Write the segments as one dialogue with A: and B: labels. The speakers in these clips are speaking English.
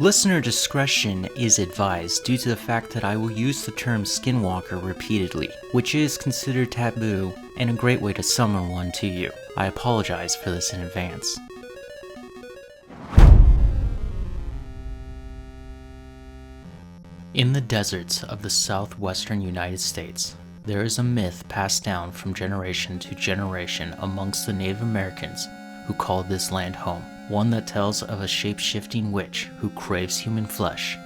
A: Listener discretion is advised due to the fact that I will use the term Skinwalker repeatedly, which is considered taboo and a great way to summon one to you. I apologize for this in advance. In the deserts of the southwestern United States, there is a myth passed down from generation to generation amongst the Native Americans who called this land home. One that tells of a shape-shifting witch who craves human flesh,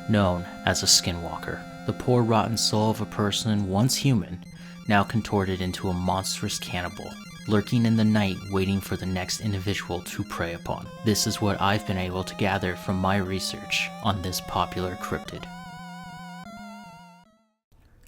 A: known as a skinwalker. The poor rotten soul of a person once human, now contorted into a monstrous cannibal, lurking in the night waiting for the next individual to prey upon. This is what I've been able to gather from my research on this popular cryptid.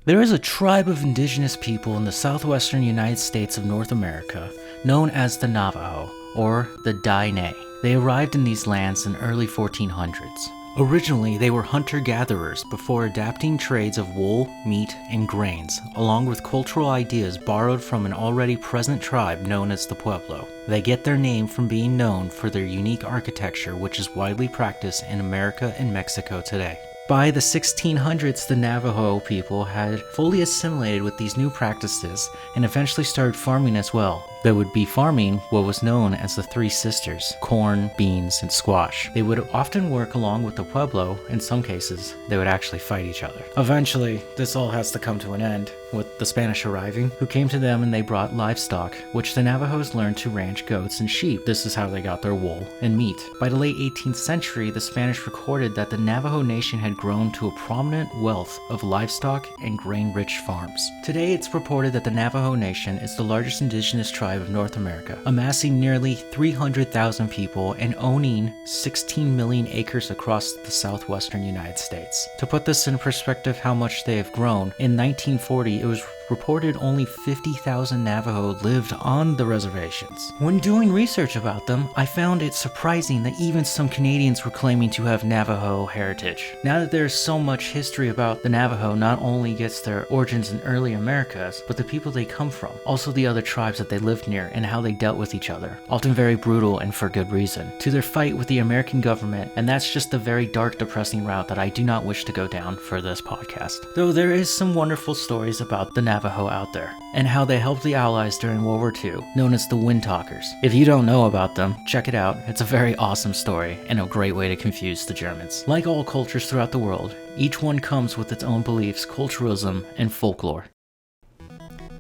A: There is a tribe of indigenous people in the southwestern United States of North America known as the Navajo, or the Dine. They arrived in these lands in early 1400s. Originally, they were hunter-gatherers before adapting trades of wool, meat, and grains, along with cultural ideas borrowed from an already present tribe known as the Pueblo. They get their name from being known for their unique architecture, which is widely practiced in America and Mexico today. By the 1600s, the Navajo people had fully assimilated with these new practices and eventually started farming as well. They would be farming what was known as the Three Sisters: corn, beans, and squash. They would often work along with the Pueblo. In some cases, they would actually fight each other. Eventually, this all has to come to an end, with the Spanish arriving, who came to them and they brought livestock, which the Navajos learned to ranch goats and sheep. This is how they got their wool and meat. By the late 18th century, the Spanish recorded that the Navajo nation had grown to a prominent wealth of livestock and grain-rich farms. Today, it's reported that the Navajo nation is the largest indigenous tribe of North America, amassing nearly 300,000 people and owning 16 million acres across the southwestern United States. To put this in perspective how much they have grown, in 1940 it was reported only 50,000 Navajo lived on the reservations. When doing research about them, I found it surprising that even some Canadians were claiming to have Navajo heritage. Now that there's so much history about the Navajo, not only gets their origins in early Americas, but the people they come from, also the other tribes that they lived near and how they dealt with each other, often very brutal and for good reason, to their fight with the American government, and that's just a very dark, depressing route that I do not wish to go down for this podcast. Though there is some wonderful stories about the Navajo out there, and how they helped the Allies during World War II, known as the Wind Talkers. If you don't know about them, check it out. It's a very awesome story, and a great way to confuse the Germans. Like all cultures throughout the world, each one comes with its own beliefs, culturalism, and folklore.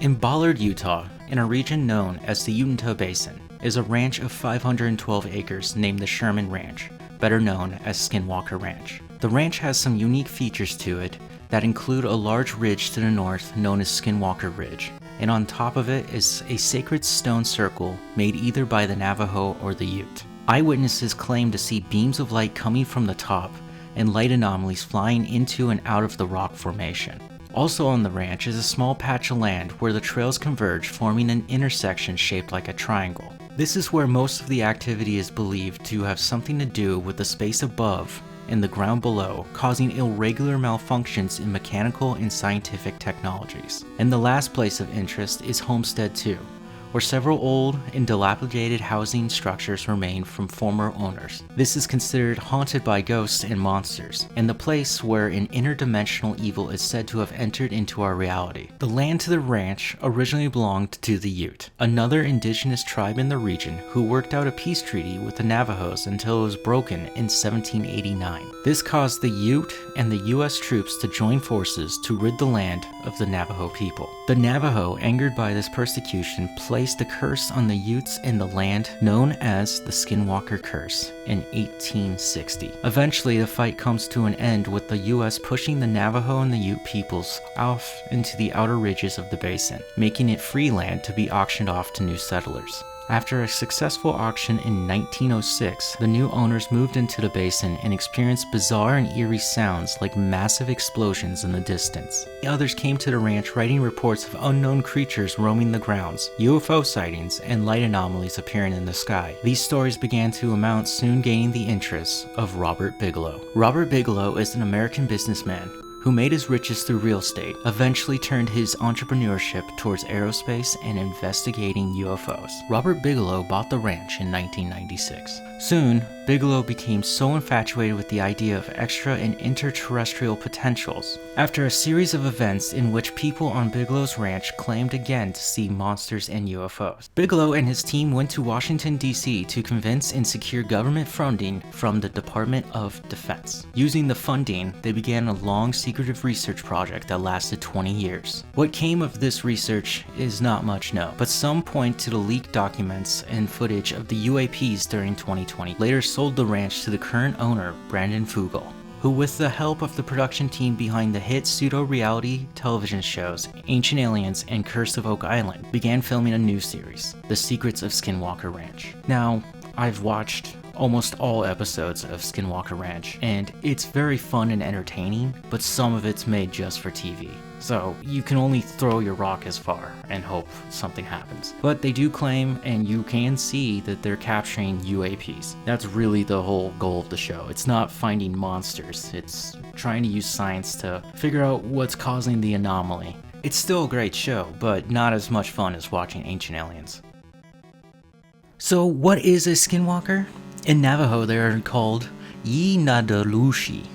A: In Ballard, Utah, in a region known as the Uinta Basin, is a ranch of 512 acres named the Sherman Ranch, better known as Skinwalker Ranch. The ranch has some unique features to it that include a large ridge to the north known as Skinwalker Ridge, and on top of it is a sacred stone circle made either by the Navajo or the Ute. Eyewitnesses claim to see beams of light coming from the top and light anomalies flying into and out of the rock formation. Also on the ranch is a small patch of land where the trails converge, forming an intersection shaped like a triangle. This is where most of the activity is believed to have something to do with the space above and the ground below, causing irregular malfunctions in mechanical and scientific technologies. And the last place of interest is Homestead 2, where several old and dilapidated housing structures remain from former owners. This is considered haunted by ghosts and monsters, and the place where an interdimensional evil is said to have entered into our reality. The land to the ranch originally belonged to the Ute, another indigenous tribe in the region who worked out a peace treaty with the Navajos until it was broken in 1789. This caused the Ute and the US troops to join forces to rid the land of the Navajo people. The Navajo, angered by this persecution, placed a curse on the Utes and the land known as the Skinwalker Curse in 1860. Eventually, the fight comes to an end with the US pushing the Navajo and the Ute peoples off into the outer ridges of the basin, making it free land to be auctioned off to new settlers. After a successful auction in 1906, the new owners moved into the basin and experienced bizarre and eerie sounds like massive explosions in the distance. The others came to the ranch writing reports of unknown creatures roaming the grounds, UFO sightings, and light anomalies appearing in the sky. These stories began to amount, soon gaining the interest of Robert Bigelow. Robert Bigelow is an American businessman who made his riches through real estate, eventually turned his entrepreneurship towards aerospace and investigating UFOs. Robert Bigelow bought the ranch in 1996. Soon, Bigelow became so infatuated with the idea of extra and interterrestrial potentials. After a series of events in which people on Bigelow's ranch claimed again to see monsters and UFOs, Bigelow and his team went to Washington, D.C. to convince and secure government funding from the Department of Defense. Using the funding, they began a long secretive research project that lasted 20 years. What came of this research is not much known, but some point to the leaked documents and footage of the UAPs during 2020 later sold the ranch to the current owner, Brandon Fugal, who, with the help of the production team behind the hit pseudo-reality television shows Ancient Aliens and Curse of Oak Island, began filming a new series, The Secrets of Skinwalker Ranch. Now, I've watched almost all episodes of Skinwalker Ranch, and it's very fun and entertaining, but some of it's made just for TV. So you can only throw your rock as far and hope something happens. But they do claim, and you can see, that they're capturing UAPs. That's really the whole goal of the show. It's not finding monsters, it's trying to use science to figure out what's causing the anomaly. It's still a great show, but not as much fun as watching Ancient Aliens. So what is a skinwalker? In Navajo, they are called Yinadalushi,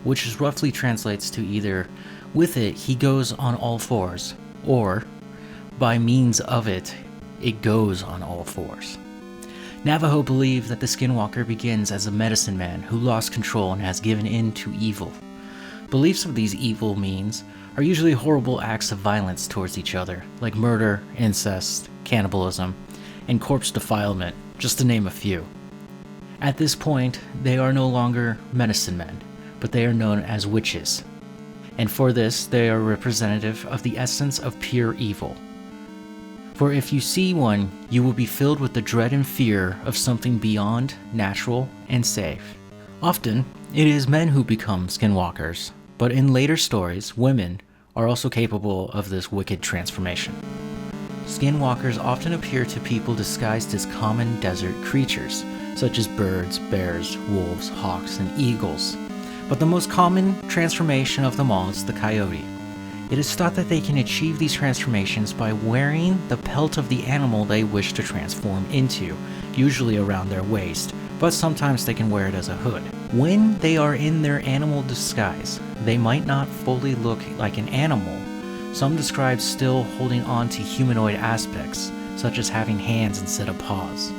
A: which roughly translates to either with it he goes on all fours, or by means of it, it goes on all fours. Navajo believe that the skinwalker begins as a medicine man who lost control and has given in to evil. Beliefs of these evil means are usually horrible acts of violence towards each other, like murder, incest, cannibalism, and corpse defilement, just to name a few. At this point, they are no longer medicine men, but they are known as witches. And for this, they are representative of the essence of pure evil. For if you see one, you will be filled with the dread and fear of something beyond, natural, and safe. Often, it is men who become skinwalkers, but in later stories, women are also capable of this wicked transformation. Skinwalkers often appear to people disguised as common desert creatures, such as birds, bears, wolves, hawks, and eagles. But the most common transformation of them all is the coyote. It is thought that they can achieve these transformations by wearing the pelt of the animal they wish to transform into, usually around their waist, but sometimes they can wear it as a hood. When they are in their animal disguise, they might not fully look like an animal. Some describe still holding on to humanoid aspects, such as having hands instead of paws.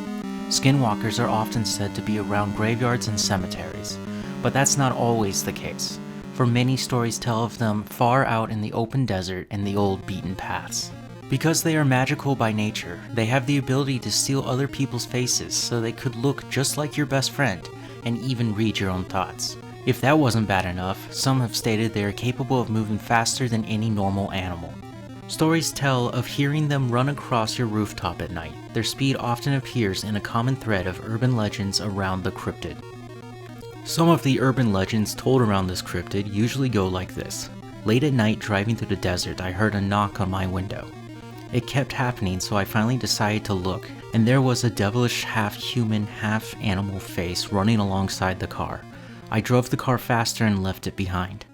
A: Skinwalkers are often said to be around graveyards and cemeteries, but that's not always the case, for many stories tell of them far out in the open desert and the old beaten paths. Because they are magical by nature, they have the ability to steal other people's faces so they could look just like your best friend and even read your own thoughts. If that wasn't bad enough, some have stated they are capable of moving faster than any normal animal. Stories tell of hearing them run across your rooftop at night. Their speed often appears in a common thread of urban legends around the cryptid. Some of the urban legends told around this cryptid usually go like this. Late at night driving through the desert, I heard a knock on my window. It kept happening, so I finally decided to look, and there was a devilish half-human, half-animal face running alongside the car. I drove the car faster and left it behind.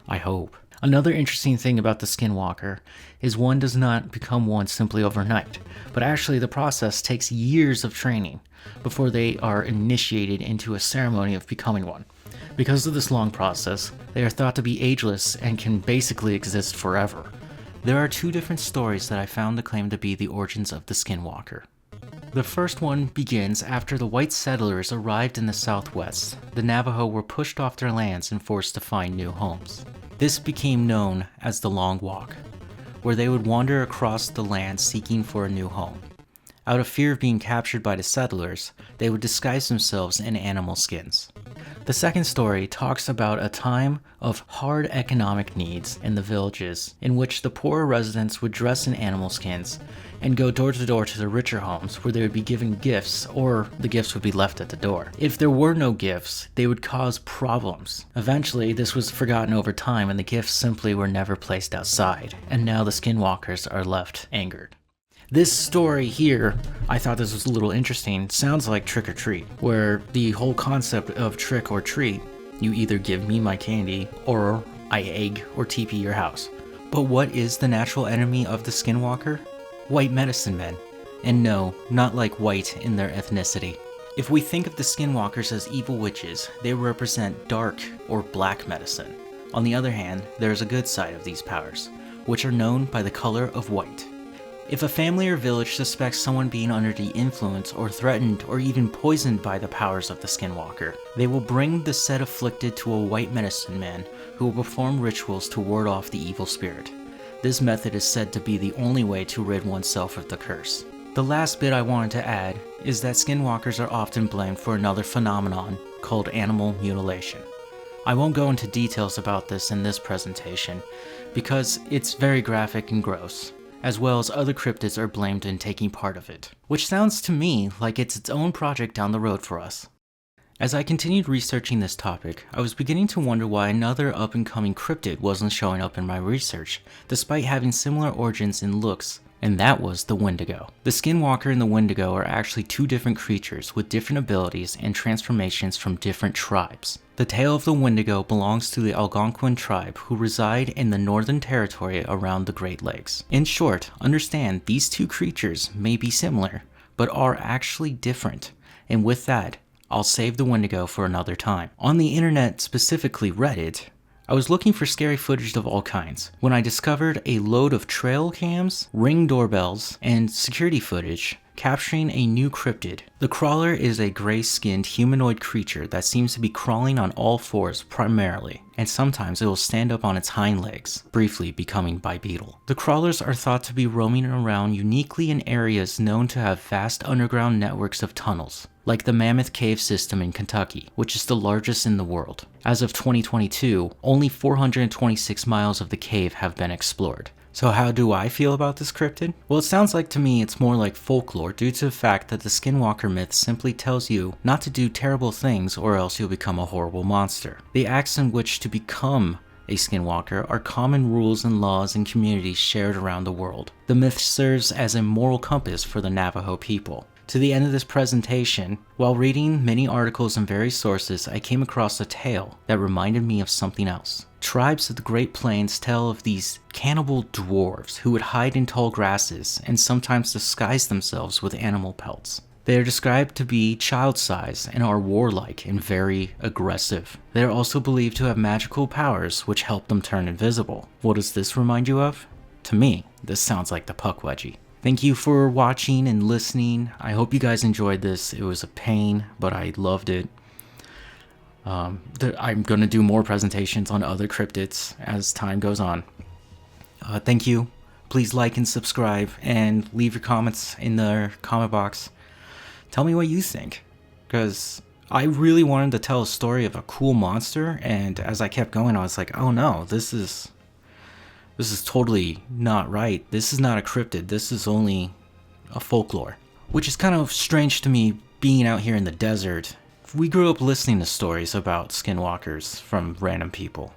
A: I hope. Another interesting thing about the skinwalker is one does not become one simply overnight, but actually the process takes years of training before they are initiated into a ceremony of becoming one. Because of this long process, they are thought to be ageless and can basically exist forever. There are two different stories that I found to claim to be the origins of the skinwalker. The first one begins after the white settlers arrived in the Southwest. The Navajo were pushed off their lands and forced to find new homes. This became known as the Long Walk, where they would wander across the land seeking for a new home. Out of fear of being captured by the settlers, they would disguise themselves in animal skins. The second story talks about a time of hard economic needs in the villages, in which the poorer residents would dress in animal skins and go door to door to the richer homes, where they would be given gifts, or the gifts would be left at the door. If there were no gifts, they would cause problems. Eventually, this was forgotten over time and the gifts simply were never placed outside, and now the skinwalkers are left angered. This story here, I thought this was a little interesting, sounds like Trick or Treat, where the whole concept of trick or treat, you either give me my candy or I egg or TP your house. But what is the natural enemy of the Skinwalker? White medicine men. And no, not like white in their ethnicity. If we think of the Skinwalkers as evil witches, they represent dark or black medicine. On the other hand, there is a good side of these powers, which are known by the color of white. If a family or village suspects someone being under the influence or threatened or even poisoned by the powers of the Skinwalker, they will bring the said afflicted to a white medicine man who will perform rituals to ward off the evil spirit. This method is said to be the only way to rid oneself of the curse. The last bit I wanted to add is that Skinwalkers are often blamed for another phenomenon called animal mutilation. I won't go into details about this in this presentation because it's very graphic and gross, as well as other cryptids are blamed in taking part of it, which sounds to me like it's its own project down the road for us. As I continued researching this topic, I was beginning to wonder why another up-and-coming cryptid wasn't showing up in my research, despite having similar origins and looks, and that was the Wendigo. The Skinwalker and the Wendigo are actually two different creatures with different abilities and transformations from different tribes. The tale of the Wendigo belongs to the Algonquin tribe who reside in the Northern Territory around the Great Lakes. In short, understand these two creatures may be similar, but are actually different, and with that, I'll save the Wendigo for another time. On the internet, specifically Reddit, I was looking for scary footage of all kinds when I discovered a load of trail cams, Ring doorbells, and security footage capturing a new cryptid. The crawler is a gray-skinned humanoid creature that seems to be crawling on all fours primarily, and sometimes it will stand up on its hind legs, briefly becoming bipedal. The crawlers are thought to be roaming around uniquely in areas known to have vast underground networks of tunnels, like the Mammoth Cave system in Kentucky, which is the largest in the world. As of 2022, only 426 miles of the cave have been explored. So how do I feel about this cryptid? Well, it sounds like to me it's more like folklore due to the fact that the Skinwalker myth simply tells you not to do terrible things or else you'll become a horrible monster. The acts in which to become a Skinwalker are common rules and laws in communities shared around the world. The myth serves as a moral compass for the Navajo people. To the end of this presentation, while reading many articles and various sources, I came across a tale that reminded me of something else. Tribes of the Great Plains tell of these cannibal dwarves who would hide in tall grasses and sometimes disguise themselves with animal pelts. They are described to be child-sized and are warlike and very aggressive. They are also believed to have magical powers which help them turn invisible. What does this remind you of? To me, this sounds like the Pukwudgie. Thank you for watching and listening. I hope you guys enjoyed this. It was a pain, but I loved it. I'm going to do more presentations on other cryptids as time goes on. Thank you. Please like and subscribe and leave your comments in the comment box. Tell me what you think, because I really wanted to tell a story of a cool monster, and as I kept going, I was like, oh no, this is totally not right. This is not a cryptid. This is only a folklore. Which is kind of strange to me being out here in the desert. We grew up listening to stories about skinwalkers from random people.